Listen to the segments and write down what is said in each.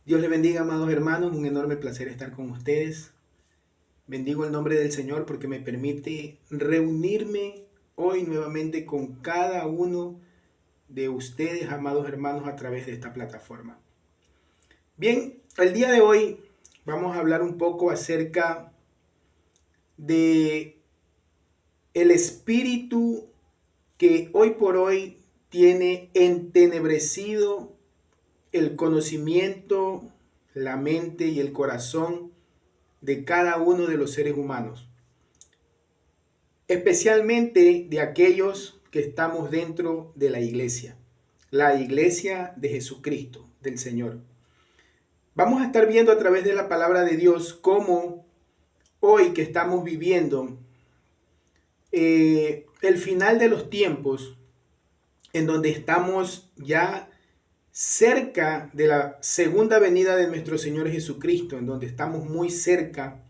Dios les bendiga, amados hermanos, un enorme placer estar con ustedes. Bendigo el nombre del Señor porque me permite reunirme hoy nuevamente con cada uno de ustedes, amados hermanos, a través de esta plataforma. Bien, el día de hoy vamos a hablar un poco acerca de el espíritu que hoy por hoy tiene entenebrecido el conocimiento, la mente y el corazón de cada uno de los seres humanos, especialmente de aquellos que estamos dentro de la iglesia de Jesucristo, del Señor. Vamos a estar viendo a través de la palabra de Dios cómo hoy que estamos viviendo el final de los tiempos, en donde estamos ya cerca de la segunda venida de nuestro Señor Jesucristo, en donde estamos muy cerca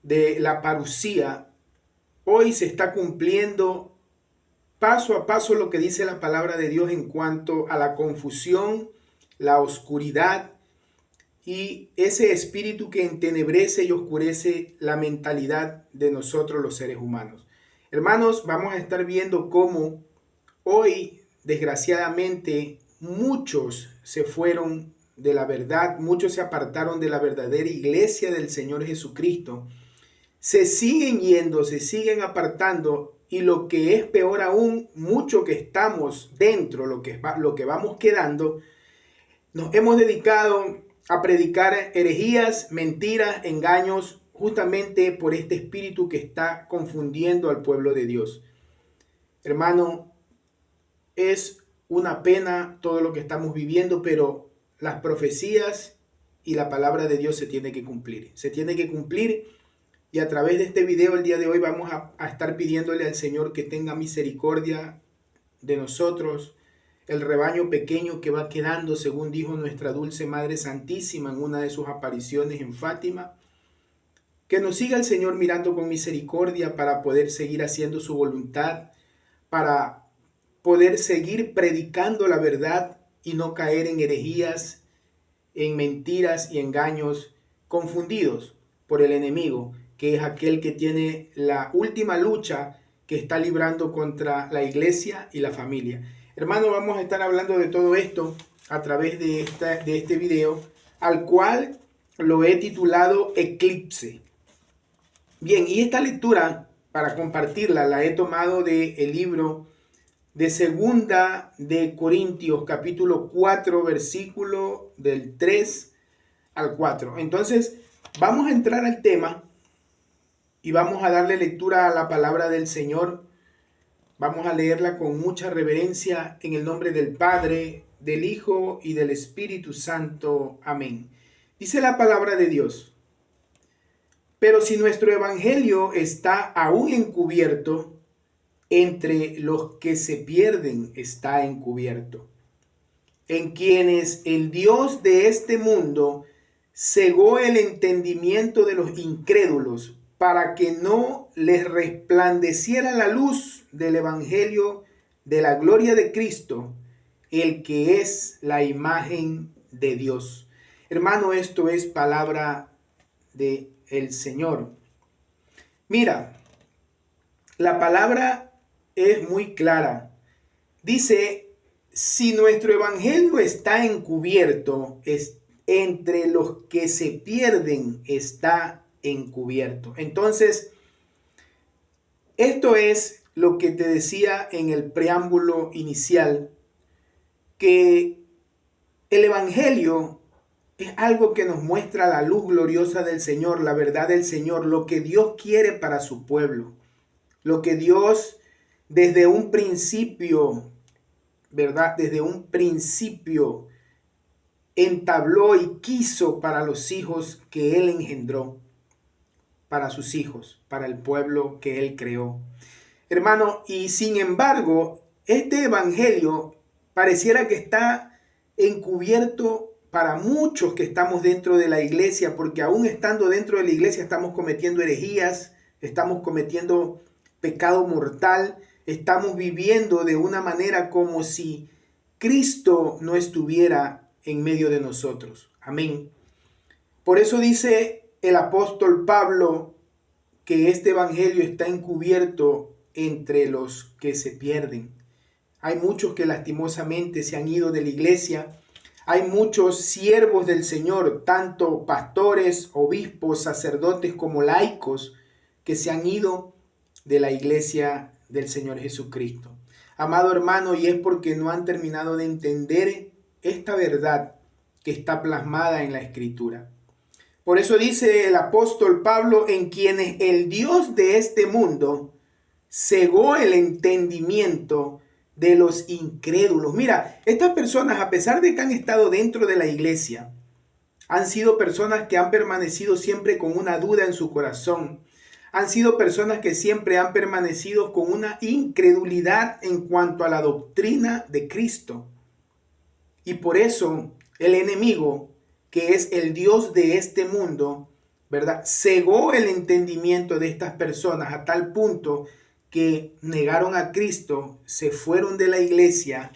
de la parusía, hoy se está cumpliendo paso a paso lo que dice la palabra de Dios en cuanto a la confusión, la oscuridad y ese espíritu que entenebrece y oscurece la mentalidad de nosotros los seres humanos. Hermanos, vamos a estar viendo cómo hoy, desgraciadamente, muchos se fueron de la verdad, muchos se apartaron de la verdadera iglesia del Señor Jesucristo. Se siguen yendo, se siguen apartando y lo que es peor aún, mucho que estamos dentro, lo que vamos quedando, nos hemos dedicado a predicar herejías, mentiras, engaños, justamente por este espíritu que está confundiendo al pueblo de Dios. Hermano, es una pena todo lo que estamos viviendo, pero las profecías y la palabra de Dios se tiene que cumplir. Se tiene que cumplir. Y a través de este video el día de hoy vamos a estar pidiéndole al Señor que tenga misericordia de nosotros, el rebaño pequeño que va quedando, según dijo nuestra dulce Madre Santísima en una de sus apariciones en Fátima. Que nos siga el Señor mirando con misericordia para poder seguir haciendo su voluntad, para poder seguir predicando la verdad y no caer en herejías, en mentiras y engaños confundidos por el enemigo, que es aquel que tiene la última lucha que está librando contra la iglesia y la familia. Hermano, vamos a estar hablando de todo esto a través de este video, al cual lo he titulado Eclipse. Bien, y esta lectura, para compartirla, la he tomado del libro de Segunda de Corintios, capítulo 4, versículo del 3 al 4. Entonces, vamos a entrar al tema y vamos a darle lectura a la palabra del Señor. Vamos a leerla con mucha reverencia en el nombre del Padre, del Hijo y del Espíritu Santo. Amén. Dice la palabra de Dios: pero si nuestro evangelio está aún encubierto, entre los que se pierden está encubierto, en quienes el Dios de este mundo cegó el entendimiento de los incrédulos, para que no les resplandeciera la luz del evangelio de la gloria de Cristo, el que es la imagen de Dios. Hermano, esto es palabra del Señor. Mira, la palabra es muy clara. Dice: si nuestro evangelio está encubierto, entre los que se pierden está encubierto. Entonces, esto es lo que te decía en el preámbulo inicial, que el evangelio es algo que nos muestra la luz gloriosa del Señor, la verdad del Señor, lo que Dios quiere para su pueblo, lo que Dios desde un principio, ¿verdad? Desde un principio entabló y quiso para los hijos que Él engendró, para sus hijos, para el pueblo que Él creó. Hermano, y sin embargo, este evangelio pareciera que está encubierto para muchos que estamos dentro de la iglesia, porque aún estando dentro de la iglesia estamos cometiendo herejías, estamos cometiendo pecado mortal, estamos viviendo de una manera como si Cristo no estuviera en medio de nosotros. Amén. Por eso dice el apóstol Pablo que este evangelio está encubierto entre los que se pierden. Hay muchos que lastimosamente se han ido de la iglesia. Hay muchos siervos del Señor, tanto pastores, obispos, sacerdotes como laicos, que se han ido de la iglesia del Señor Jesucristo. Amado hermano, y es porque no han terminado de entender esta verdad que está plasmada en la Escritura. Por eso dice el apóstol Pablo, en quienes el Dios de este mundo cegó el entendimiento de los incrédulos. Mira, estas personas, a pesar de que han estado dentro de la iglesia, han sido personas que han permanecido siempre con una duda en su corazón. Han sido personas que siempre han permanecido con una incredulidad en cuanto a la doctrina de Cristo. Y por eso el enemigo, que es el Dios de este mundo, ¿verdad?, cegó el entendimiento de estas personas a tal punto que negaron a Cristo, se fueron de la iglesia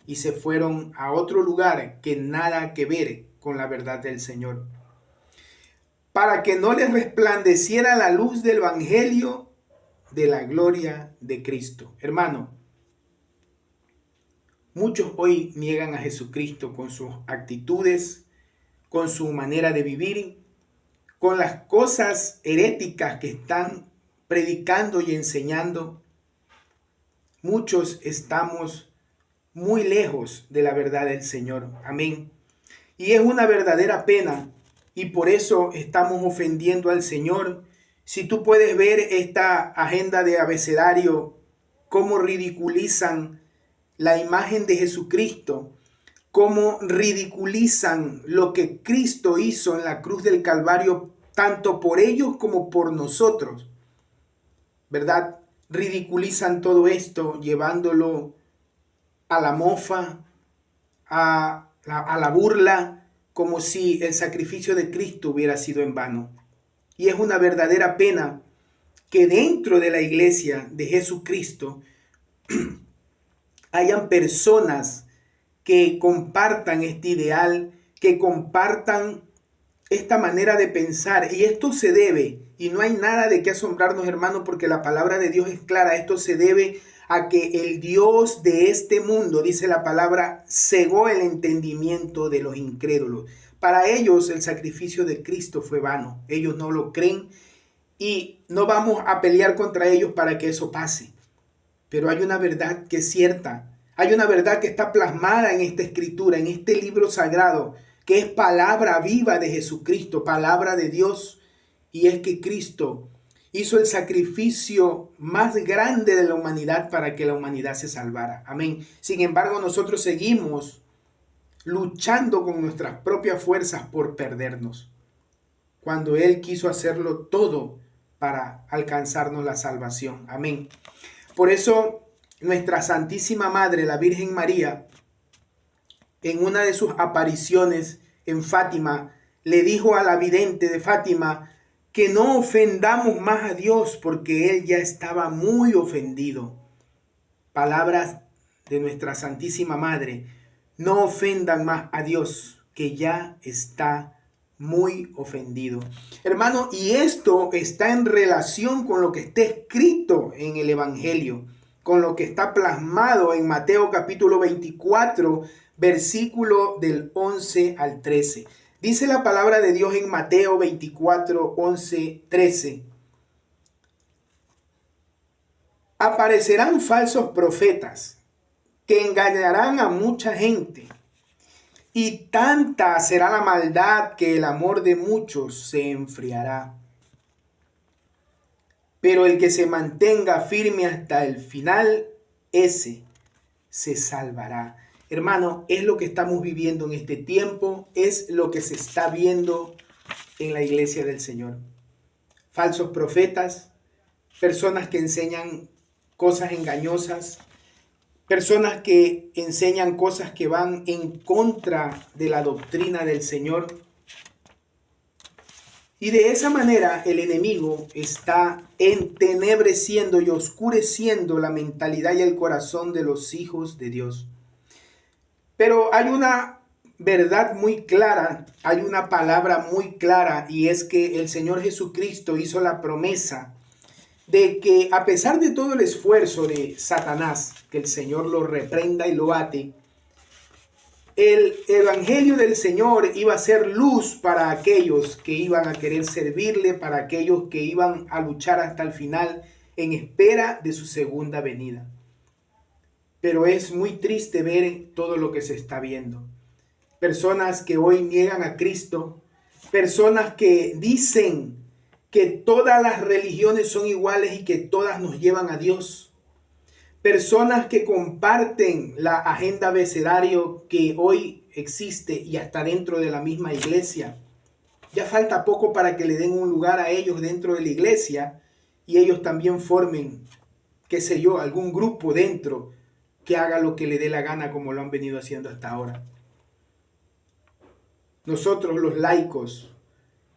y se fueron a otro lugar que nada que ver con la verdad del Señor. Para que no les resplandeciera la luz del evangelio de la gloria de Cristo. Hermano, muchos hoy niegan a Jesucristo con sus actitudes, con su manera de vivir, con las cosas heréticas que están predicando y enseñando. Muchos estamos muy lejos de la verdad del Señor. Amén. Y es una verdadera pena, y por eso estamos ofendiendo al Señor. Si tú puedes ver esta agenda de abecedario, cómo ridiculizan la imagen de Jesucristo, cómo ridiculizan lo que Cristo hizo en la cruz del Calvario, tanto por ellos como por nosotros, ¿verdad? Ridiculizan todo esto llevándolo a la mofa, a la burla, como si el sacrificio de Cristo hubiera sido en vano. Y es una verdadera pena que dentro de la iglesia de Jesucristo hayan personas que compartan este ideal, que compartan esta manera de pensar. Y esto se debe, y no hay nada de qué asombrarnos, hermano, porque la palabra de Dios es clara. Esto se debe a que el Dios de este mundo, dice la palabra, cegó el entendimiento de los incrédulos. Para ellos el sacrificio de Cristo fue vano. Ellos no lo creen y no vamos a pelear contra ellos para que eso pase. Pero hay una verdad que es cierta. Hay una verdad que está plasmada en esta escritura, en este libro sagrado, que es palabra viva de Jesucristo, palabra de Dios. Y es que Cristo hizo el sacrificio más grande de la humanidad para que la humanidad se salvara. Amén. Sin embargo, nosotros seguimos luchando con nuestras propias fuerzas por perdernos, cuando Él quiso hacerlo todo para alcanzarnos la salvación. Amén. Por eso, nuestra Santísima Madre, la Virgen María, en una de sus apariciones en Fátima, le dijo a la vidente de Fátima que no ofendamos más a Dios porque Él ya estaba muy ofendido. Palabras de nuestra Santísima Madre: no ofendan más a Dios, que ya está muy ofendido. Hermano, y esto está en relación con lo que está escrito en el Evangelio, con lo que está plasmado en Mateo capítulo 24, versículo del 11 al 13. Dice la palabra de Dios en Mateo 24, 11, 13. Aparecerán falsos profetas que engañarán a mucha gente, y tanta será la maldad que el amor de muchos se enfriará. Pero el que se mantenga firme hasta el final, ese se salvará. Hermano, es lo que estamos viviendo en este tiempo, es lo que se está viendo en la iglesia del Señor. Falsos profetas, personas que enseñan cosas engañosas, personas que enseñan cosas que van en contra de la doctrina del Señor. Y de esa manera el enemigo está entenebreciendo y oscureciendo la mentalidad y el corazón de los hijos de Dios. Pero hay una verdad muy clara, hay una palabra muy clara, y es que el Señor Jesucristo hizo la promesa de que a pesar de todo el esfuerzo de Satanás, que el Señor lo reprenda y lo ate, el evangelio del Señor iba a ser luz para aquellos que iban a querer servirle, para aquellos que iban a luchar hasta el final en espera de su segunda venida. Pero es muy triste ver todo lo que se está viendo. Personas que hoy niegan a Cristo, personas que dicen que todas las religiones son iguales y que todas nos llevan a Dios. Personas que comparten la agenda abecedario que hoy existe y hasta dentro de la misma iglesia. Ya falta poco para que le den un lugar a ellos dentro de la iglesia y ellos también formen, qué sé yo, algún grupo dentro que haga lo que le dé la gana como lo han venido haciendo hasta ahora. Nosotros los laicos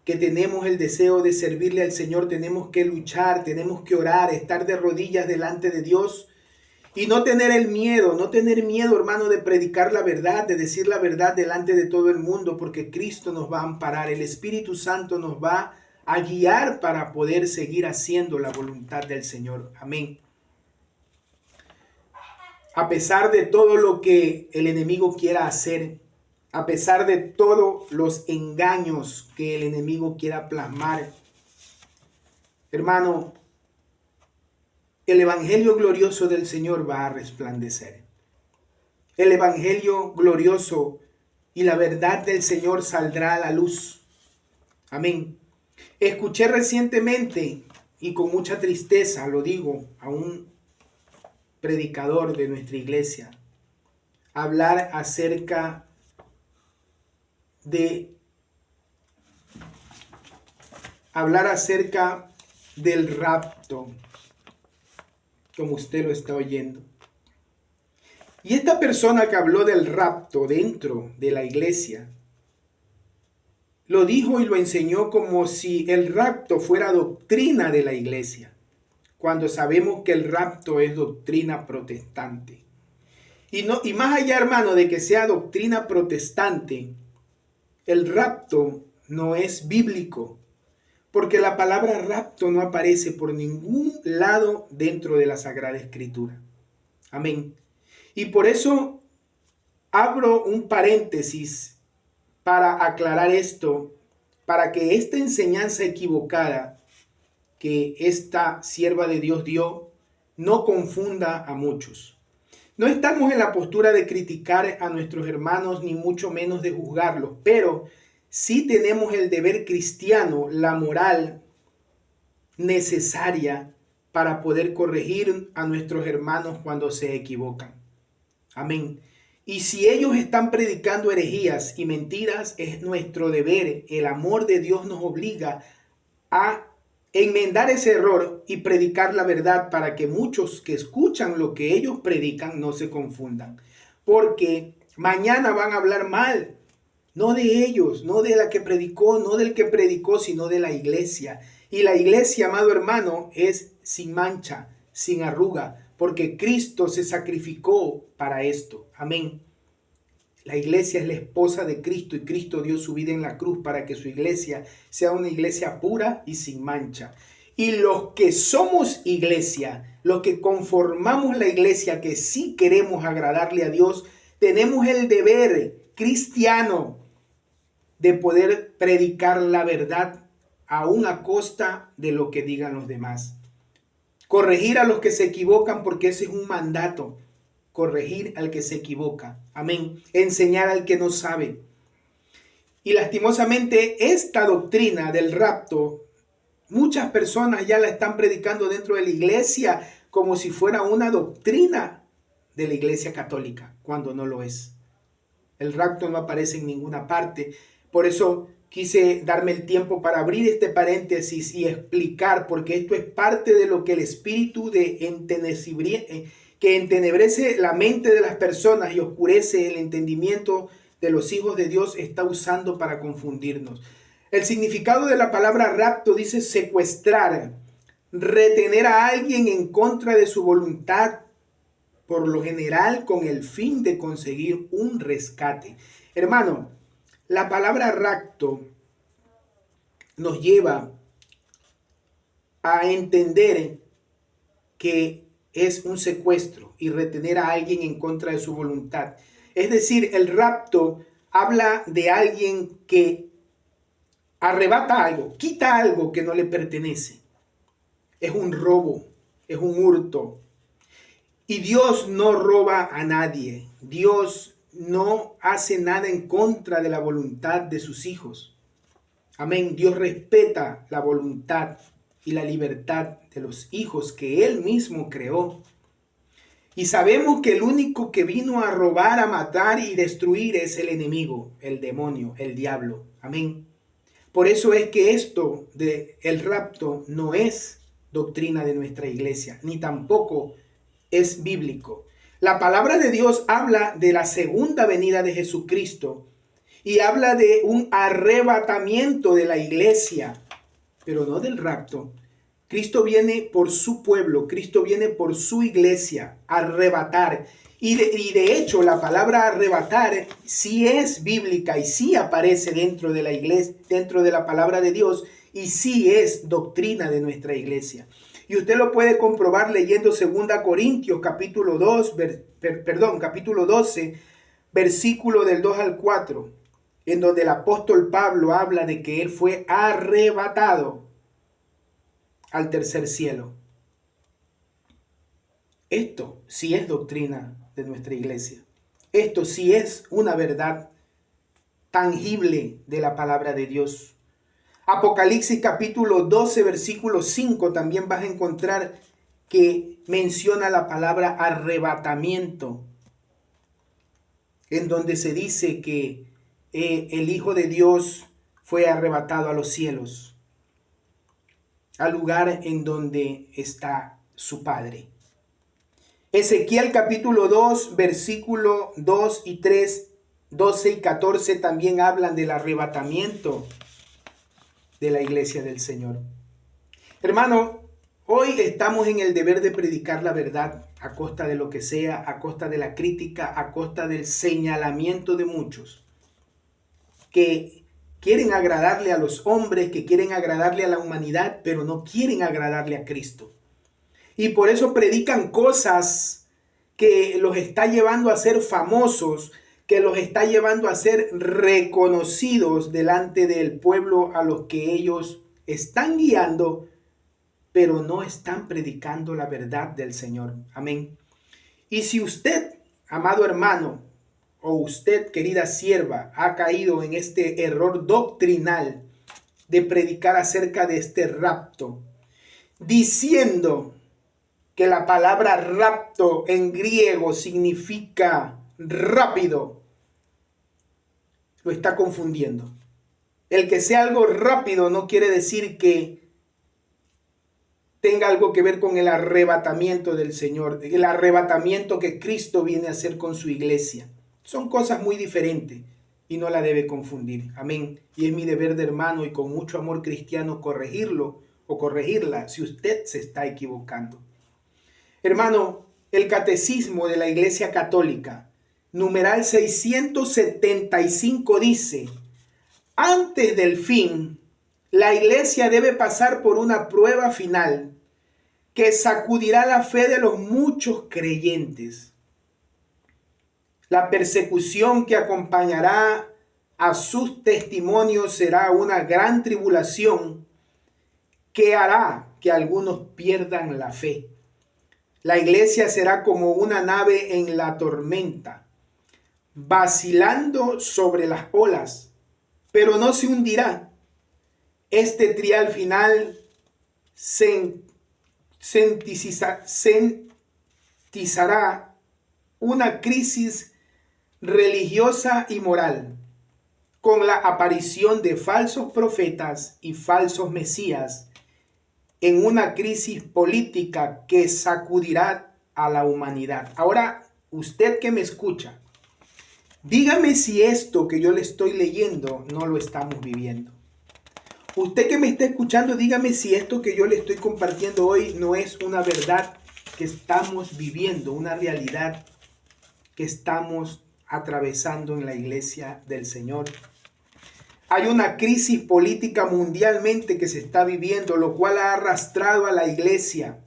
que tenemos el deseo de servirle al Señor, tenemos que luchar, tenemos que orar, estar de rodillas delante de Dios y no tener miedo, hermano, de predicar la verdad, de decir la verdad delante de todo el mundo, porque Cristo nos va a amparar, el Espíritu Santo nos va a guiar para poder seguir haciendo la voluntad del Señor. Amén. A pesar de todo lo que el enemigo quiera hacer, a pesar de todos los engaños que el enemigo quiera plasmar, hermano, el evangelio glorioso del Señor va a resplandecer. El evangelio glorioso y la verdad del Señor saldrá a la luz. Amén. Escuché recientemente, y con mucha tristeza lo digo, a un predicador de nuestra iglesia hablar acerca del rapto, como usted lo está oyendo. Y esta persona que habló del rapto dentro de la iglesia, lo dijo y lo enseñó como si el rapto fuera doctrina de la iglesia, cuando sabemos que el rapto es doctrina protestante. Y más allá, hermano, de que sea doctrina protestante, el rapto no es bíblico, porque la palabra rapto no aparece por ningún lado dentro de la Sagrada Escritura. Amén. Y por eso abro un paréntesis para aclarar esto, para que esta enseñanza equivocada que esta sierva de Dios dio no confunda a muchos. No estamos en la postura de criticar a nuestros hermanos, ni mucho menos de juzgarlos, pero sí tenemos el deber cristiano, la moral necesaria para poder corregir a nuestros hermanos cuando se equivocan. Amén. Y si ellos están predicando herejías y mentiras, es nuestro deber. El amor de Dios nos obliga a enmendar ese error y predicar la verdad para que muchos que escuchan lo que ellos predican no se confundan. Porque mañana van a hablar mal, no de ellos, no de la que predicó, no del que predicó, sino de la iglesia. Y la iglesia, amado hermano, es sin mancha, sin arruga, porque Cristo se sacrificó para esto. Amén. La iglesia es la esposa de Cristo y Cristo dio su vida en la cruz para que su iglesia sea una iglesia pura y sin mancha. Y los que somos iglesia, los que conformamos la iglesia, que sí queremos agradarle a Dios, tenemos el deber cristiano de poder predicar la verdad aún a costa de lo que digan los demás. Corregir a los que se equivocan, porque ese es un mandato. Corregir al que se equivoca. Amén. Enseñar al que no sabe. Y lastimosamente esta doctrina del rapto, muchas personas ya la están predicando dentro de la iglesia como si fuera una doctrina de la iglesia católica, cuando no lo es. El rapto no aparece en ninguna parte. Por eso quise darme el tiempo para abrir este paréntesis y explicar, porque esto es parte de lo que el espíritu que entenebrece la mente de las personas y oscurece el entendimiento de los hijos de Dios está usando para confundirnos. El significado de la palabra rapto dice secuestrar, retener a alguien en contra de su voluntad por lo general con el fin de conseguir un rescate. Hermano, la palabra rapto nos lleva a entender que es un secuestro y retener a alguien en contra de su voluntad. Es decir, el rapto habla de alguien que arrebata algo, quita algo que no le pertenece. Es un robo, es un hurto. Y Dios no roba a nadie. Dios no hace nada en contra de la voluntad de sus hijos. Amén. Dios respeta la voluntad y la libertad de los hijos que Él mismo creó. Y sabemos que el único que vino a robar, a matar y destruir es el enemigo, el demonio, el diablo. Amén. Por eso es que esto de el rapto no es doctrina de nuestra iglesia, ni tampoco es bíblico. La palabra de Dios habla de la segunda venida de Jesucristo y habla de un arrebatamiento de la iglesia, pero no del rapto. Cristo viene por su pueblo, Cristo viene por su iglesia, a arrebatar. Y de hecho la palabra arrebatar sí es bíblica y sí aparece dentro de la iglesia, dentro de la palabra de Dios, y sí es doctrina de nuestra iglesia. Y usted lo puede comprobar leyendo 2 Corintios capítulo 12, versículo del 2 al 4, en donde el apóstol Pablo habla de que él fue arrebatado al tercer cielo. Esto sí es doctrina de nuestra iglesia. Esto sí es una verdad tangible de la palabra de Dios. Apocalipsis capítulo 12, versículo 5, también vas a encontrar que menciona la palabra arrebatamiento, en donde se dice que el Hijo de Dios fue arrebatado a los cielos, al lugar en donde está su Padre. Ezequiel capítulo 2, versículo 2 y 3, 12 y 14 también hablan del arrebatamiento de la iglesia del Señor. Hermano, hoy estamos en el deber de predicar la verdad a costa de lo que sea, a costa de la crítica, a costa del señalamiento de muchos que quieren agradarle a los hombres, que quieren agradarle a la humanidad, pero no quieren agradarle a Cristo. Y por eso predican cosas que los está llevando a ser famosos, que los está llevando a ser reconocidos delante del pueblo a los que ellos están guiando, pero no están predicando la verdad del Señor. Amén. Y si usted, amado hermano, o usted, querida sierva, ha caído en este error doctrinal de predicar acerca de este rapto, diciendo que la palabra rapto en griego significa rápido, lo está confundiendo. El que sea algo rápido no quiere decir que tenga algo que ver con el arrebatamiento del Señor, el arrebatamiento que Cristo viene a hacer con su iglesia. Son cosas muy diferentes y no la debe confundir. Amén. Y es mi deber de hermano y con mucho amor cristiano corregirlo o corregirla si usted se está equivocando. Hermano, el catecismo de la Iglesia Católica, numeral 675 dice: antes del fin, la Iglesia debe pasar por una prueba final que sacudirá la fe de los muchos creyentes. La persecución que acompañará a sus testimonios será una gran tribulación que hará que algunos pierdan la fe. La iglesia será como una nave en la tormenta, vacilando sobre las olas, pero no se hundirá. Este trial final sentizará una crisis religiosa y moral, con la aparición de falsos profetas y falsos mesías, en una crisis política que sacudirá a la humanidad. Ahora, usted que me escucha, dígame si esto que yo le estoy leyendo no lo estamos viviendo. Usted que me está escuchando, dígame si esto que yo le estoy compartiendo hoy no es una verdad que estamos viviendo, una realidad que estamos atravesando en la iglesia del Señor. Hay una crisis política mundialmente que se está viviendo, lo cual ha arrastrado a la iglesia.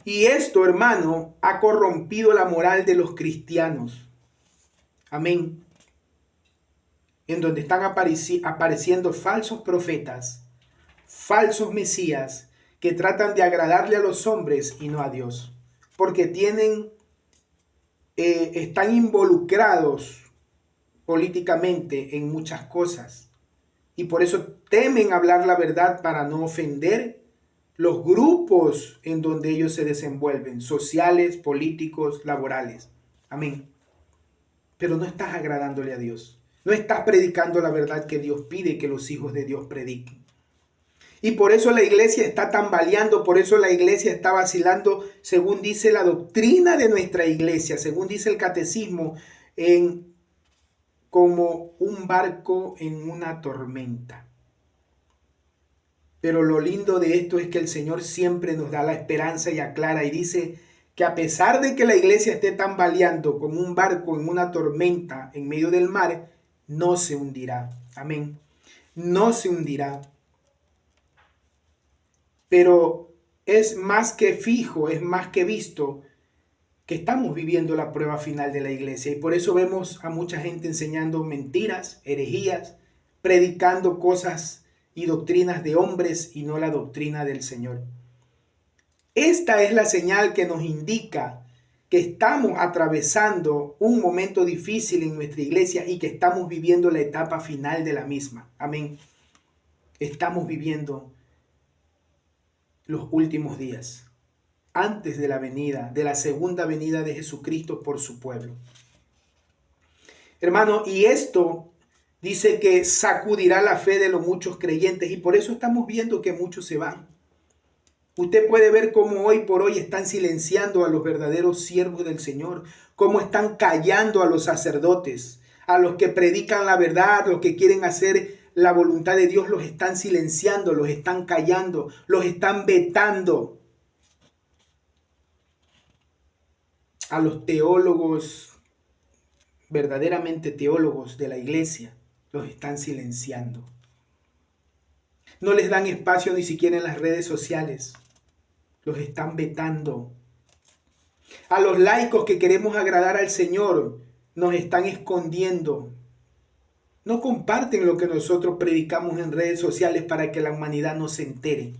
Y esto, hermano, ha corrompido la moral de los cristianos. Amén. En donde están apareciendo falsos profetas, falsos mesías, que tratan de agradarle a los hombres y no a Dios. Porque están involucrados políticamente en muchas cosas. Y por eso temen hablar la verdad para no ofender los grupos en donde ellos se desenvuelven, sociales, políticos, laborales. Amén. Pero no estás agradándole a Dios. No estás predicando la verdad que Dios pide que los hijos de Dios prediquen. Y por eso la iglesia está tambaleando, por eso la iglesia está vacilando, según dice la doctrina de nuestra iglesia, según dice el catecismo, como un barco en una tormenta. Pero lo lindo de esto es que el Señor siempre nos da la esperanza y aclara y dice que a pesar de que la iglesia esté tambaleando como un barco en una tormenta en medio del mar, no se hundirá. Amén. No se hundirá. Pero es más que fijo, es más que visto que estamos viviendo la prueba final de la iglesia. Y por eso vemos a mucha gente enseñando mentiras, herejías, predicando cosas y doctrinas de hombres y no la doctrina del Señor. Esta es la señal que nos indica que estamos atravesando un momento difícil en nuestra iglesia y que estamos viviendo la etapa final de la misma. Amén. Estamos viviendo los últimos días, antes de la segunda venida de Jesucristo por su pueblo. Hermano, y esto dice que sacudirá la fe de los muchos creyentes y por eso estamos viendo que muchos se van. Usted puede ver cómo hoy por hoy están silenciando a los verdaderos siervos del Señor, cómo están callando a los sacerdotes, a los que predican la verdad, los que quieren hacer la voluntad de Dios, los están silenciando, los están callando, los están vetando. A los teólogos, verdaderamente teólogos de la iglesia, los están silenciando. No les dan espacio ni siquiera en las redes sociales. Los están vetando. A los laicos que queremos agradar al Señor, nos están escondiendo. No comparten lo que nosotros predicamos en redes sociales para que la humanidad no se entere.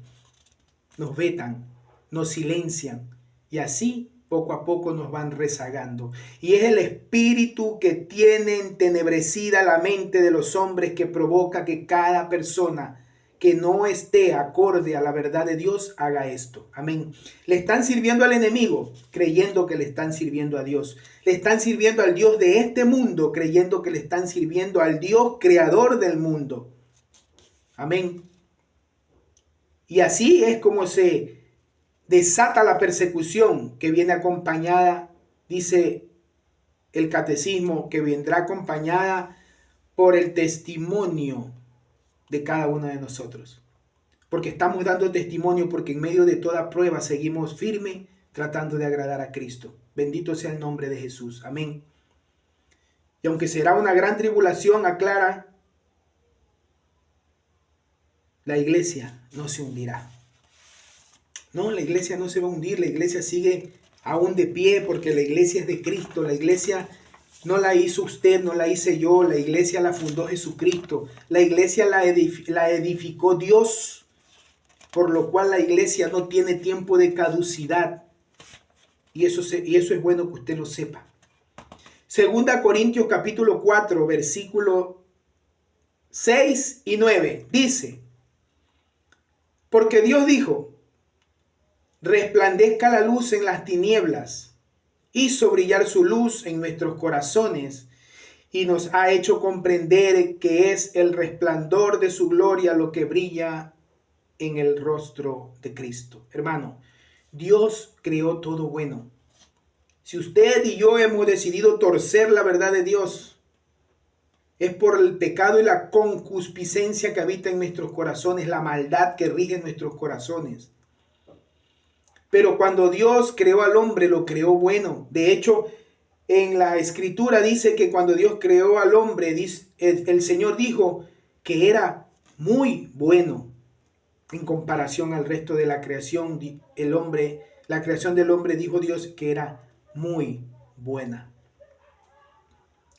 Nos vetan, nos silencian y así poco a poco nos van rezagando. Y es el espíritu que tiene entenebrecida la mente de los hombres que provoca que cada persona que no esté acorde a la verdad de Dios haga esto. Amén. Le están sirviendo al enemigo creyendo que le están sirviendo a Dios. Le están sirviendo al Dios de este mundo creyendo que le están sirviendo al Dios creador del mundo. Amén. Y así es como se desata la persecución que viene acompañada, dice el catecismo, que vendrá acompañada por el testimonio de cada uno de nosotros. Porque estamos dando testimonio porque en medio de toda prueba seguimos firme tratando de agradar a Cristo. Bendito sea el nombre de Jesús. Amén. Y aunque será una gran tribulación, aclara, la iglesia no se hundirá. No, la iglesia no se va a hundir, la iglesia sigue aún de pie porque la iglesia es de Cristo, la iglesia no la hizo usted, no la hice yo, la iglesia la fundó Jesucristo, la iglesia la edificó Dios, por lo cual la iglesia no tiene tiempo de caducidad y eso es bueno que usted lo sepa. Segunda Corintios capítulo 4, versículo 6 y 9, dice, porque Dios dijo, resplandezca la luz en las tinieblas, hizo brillar su luz en nuestros corazones y nos ha hecho comprender que es el resplandor de su gloria lo que brilla en el rostro de Cristo. Hermano, Dios creó todo bueno. Si usted y yo hemos decidido torcer la verdad de Dios, es por el pecado y la concupiscencia que habita en nuestros corazones, la maldad que rige en nuestros corazones. Pero cuando Dios creó al hombre, lo creó bueno. De hecho, en la escritura dice que cuando Dios creó al hombre, el Señor dijo que era muy bueno en comparación al resto de la creación. La creación del hombre, dijo Dios, que era muy buena,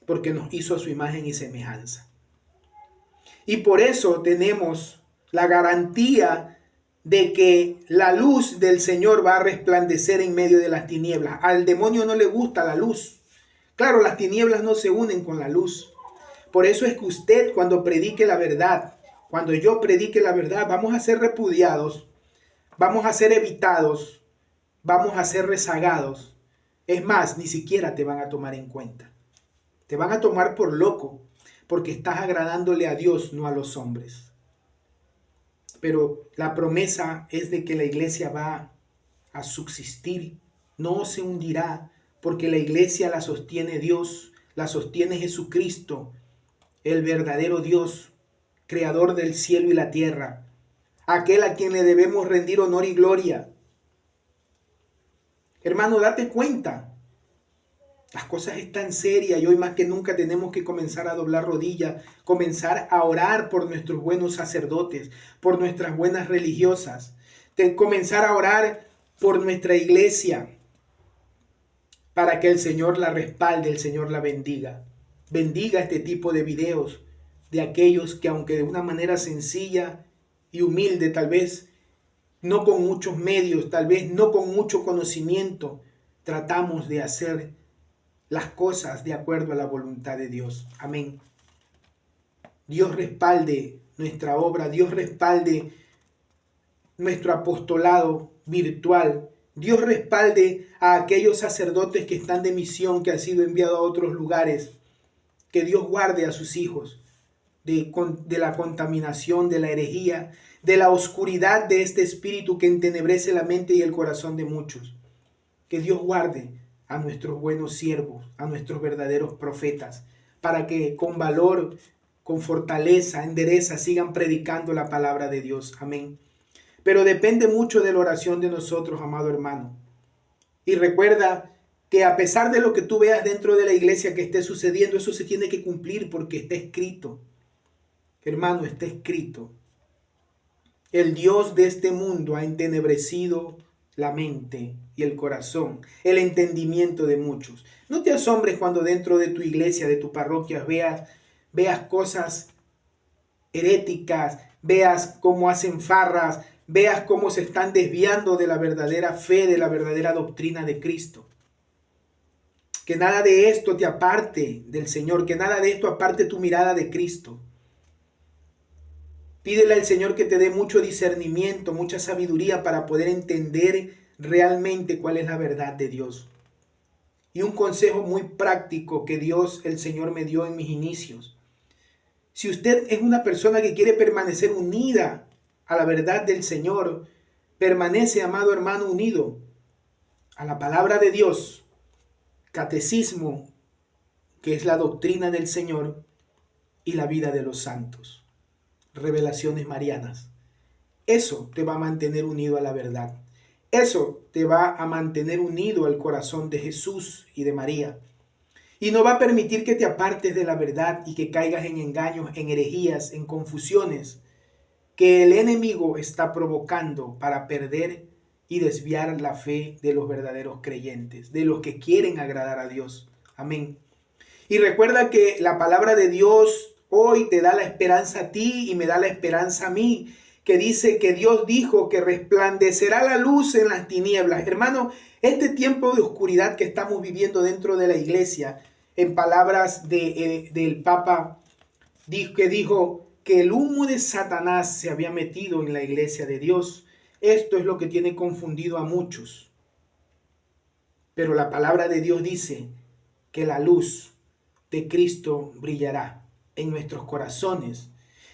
porque nos hizo a su imagen y semejanza. Y por eso tenemos la garantía de que la luz del Señor va a resplandecer en medio de las tinieblas. Al demonio no le gusta la luz. Claro, las tinieblas no se unen con la luz. Por eso es que usted, cuando predique la verdad, cuando yo predique la verdad, vamos a ser repudiados, vamos a ser evitados, vamos a ser rezagados. Es más, ni siquiera te van a tomar en cuenta. Te van a tomar por loco, porque estás agradándole a Dios, no a los hombres. Pero la promesa es de que la iglesia va a subsistir, no se hundirá, porque la iglesia la sostiene Dios, la sostiene Jesucristo, el verdadero Dios, creador del cielo y la tierra, aquel a quien le debemos rendir honor y gloria. Hermano, date cuenta. Las cosas están serias y hoy más que nunca tenemos que comenzar a doblar rodillas, comenzar a orar por nuestros buenos sacerdotes, por nuestras buenas religiosas, comenzar a orar por nuestra iglesia para que el Señor la respalde, el Señor la bendiga. Bendiga este tipo de videos de aquellos que, aunque de una manera sencilla y humilde, tal vez no con muchos medios, tal vez no con mucho conocimiento, tratamos de hacer las cosas de acuerdo a la voluntad de Dios. Amén. Dios respalde nuestra obra, Dios respalde nuestro apostolado virtual, Dios respalde a aquellos sacerdotes que están de misión, que han sido enviados a otros lugares. Que Dios guarde a sus hijos de la contaminación, de la herejía, de la oscuridad de este espíritu que entenebrece la mente y el corazón de muchos. Que Dios guarde a nuestros buenos siervos, a nuestros verdaderos profetas, para que con valor, con fortaleza, endereza, sigan predicando la palabra de Dios. Amén. Pero depende mucho de la oración de nosotros, amado hermano. Y recuerda que a pesar de lo que tú veas dentro de la iglesia que esté sucediendo, eso se tiene que cumplir porque está escrito. Hermano, está escrito. El Dios de este mundo ha entenebrecido la mente y el corazón, el entendimiento de muchos. No te asombres cuando dentro de tu iglesia, de tu parroquia, veas cosas heréticas, veas cómo hacen farras, veas cómo se están desviando de la verdadera fe, de la verdadera doctrina de Cristo. Que nada de esto te aparte del Señor, que nada de esto aparte tu mirada de Cristo. Pídele al Señor que te dé mucho discernimiento, mucha sabiduría para poder entender realmente cuál es la verdad de Dios. Y un consejo muy práctico que Dios, el Señor, me dio en mis inicios. Si usted es una persona que quiere permanecer unida a la verdad del Señor, permanece, amado hermano, unido a la palabra de Dios, catecismo, que es la doctrina del Señor, y la vida de los santos, revelaciones marianas. Eso te va a mantener unido a la verdad. Eso te va a mantener unido al corazón de Jesús y de María. Y no va a permitir que te apartes de la verdad y que caigas en engaños, en herejías, en confusiones que el enemigo está provocando para perder y desviar la fe de los verdaderos creyentes, de los que quieren agradar a Dios. Amén. Y recuerda que la palabra de Dios hoy te da la esperanza a ti y me da la esperanza a mí, que dice que Dios dijo que resplandecerá la luz en las tinieblas. Hermano, este tiempo de oscuridad que estamos viviendo dentro de la iglesia, en palabras del Papa, dijo que el humo de Satanás se había metido en la iglesia de Dios. Esto es lo que tiene confundido a muchos. Pero la palabra de Dios dice que la luz de Cristo brillará en nuestros corazones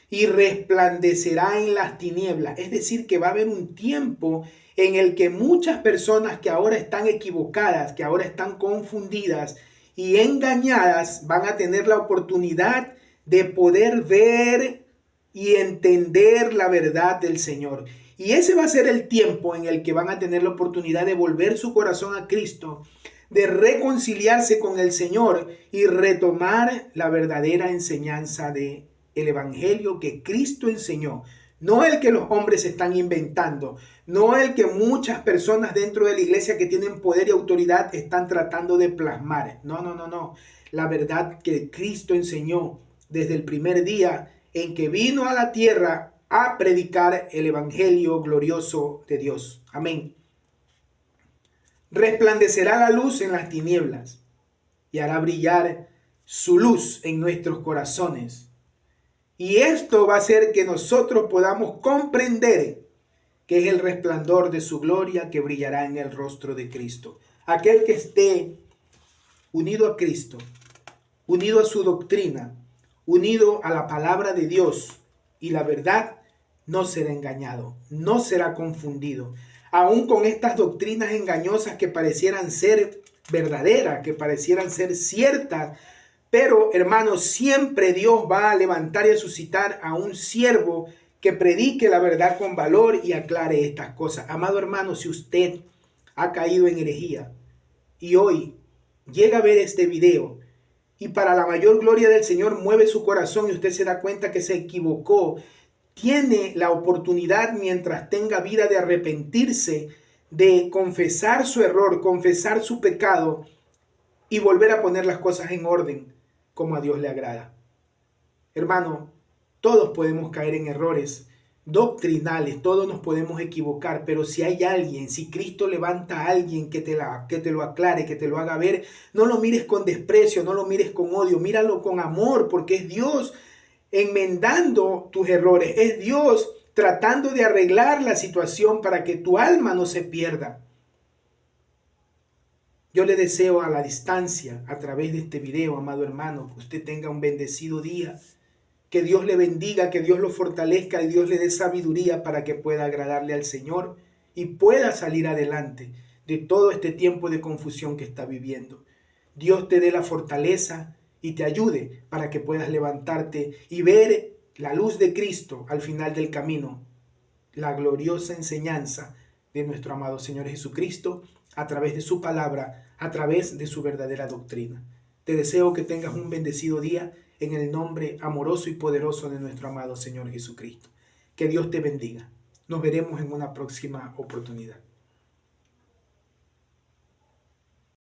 y resplandecerá en las tinieblas. Es decir, que va a haber un tiempo en el que muchas personas que ahora están equivocadas, que ahora están confundidas y engañadas, van a tener la oportunidad de poder ver y entender la verdad del Señor. Y ese va a ser el tiempo en el que van a tener la oportunidad de volver su corazón a Cristo, de reconciliarse con el Señor y retomar la verdadera enseñanza del evangelio que Cristo enseñó. No el que los hombres están inventando, no el que muchas personas dentro de la iglesia que tienen poder y autoridad están tratando de plasmar. No. La verdad que Cristo enseñó desde el primer día en que vino a la tierra a predicar el evangelio glorioso de Dios. Amén. Resplandecerá la luz en las tinieblas y hará brillar su luz en nuestros corazones. Y esto va a hacer que nosotros podamos comprender que es el resplandor de su gloria que brillará en el rostro de Cristo. Aquel que esté unido a Cristo, unido a su doctrina, unido a la palabra de Dios y la verdad, no será engañado, no será confundido. Aún con estas doctrinas engañosas que parecieran ser verdaderas, que parecieran ser ciertas, pero hermanos, siempre Dios va a levantar y a suscitar a un siervo que predique la verdad con valor y aclare estas cosas. Amado hermano, si usted ha caído en herejía y hoy llega a ver este video y para la mayor gloria del Señor mueve su corazón y usted se da cuenta que se equivocó, tiene la oportunidad mientras tenga vida de arrepentirse, de confesar su error, confesar su pecado y volver a poner las cosas en orden como a Dios le agrada. Hermano, todos podemos caer en errores doctrinales, todos nos podemos equivocar, pero si hay alguien, si Cristo levanta a alguien que te lo aclare, que te lo haga ver, no lo mires con desprecio, no lo mires con odio, míralo con amor, porque es Dios enmendando tus errores, es Dios tratando de arreglar la situación para que tu alma no se pierda. Yo le deseo a la distancia, a través de este video, amado hermano, que usted tenga un bendecido día, que Dios le bendiga, que Dios lo fortalezca y Dios le dé sabiduría para que pueda agradarle al Señor y pueda salir adelante de todo este tiempo de confusión que está viviendo. Dios te dé la fortaleza y te ayude para que puedas levantarte y ver la luz de Cristo al final del camino, la gloriosa enseñanza de nuestro amado Señor Jesucristo a través de su palabra, a través de su verdadera doctrina. Te deseo que tengas un bendecido día en el nombre amoroso y poderoso de nuestro amado Señor Jesucristo. Que Dios te bendiga. Nos veremos en una próxima oportunidad.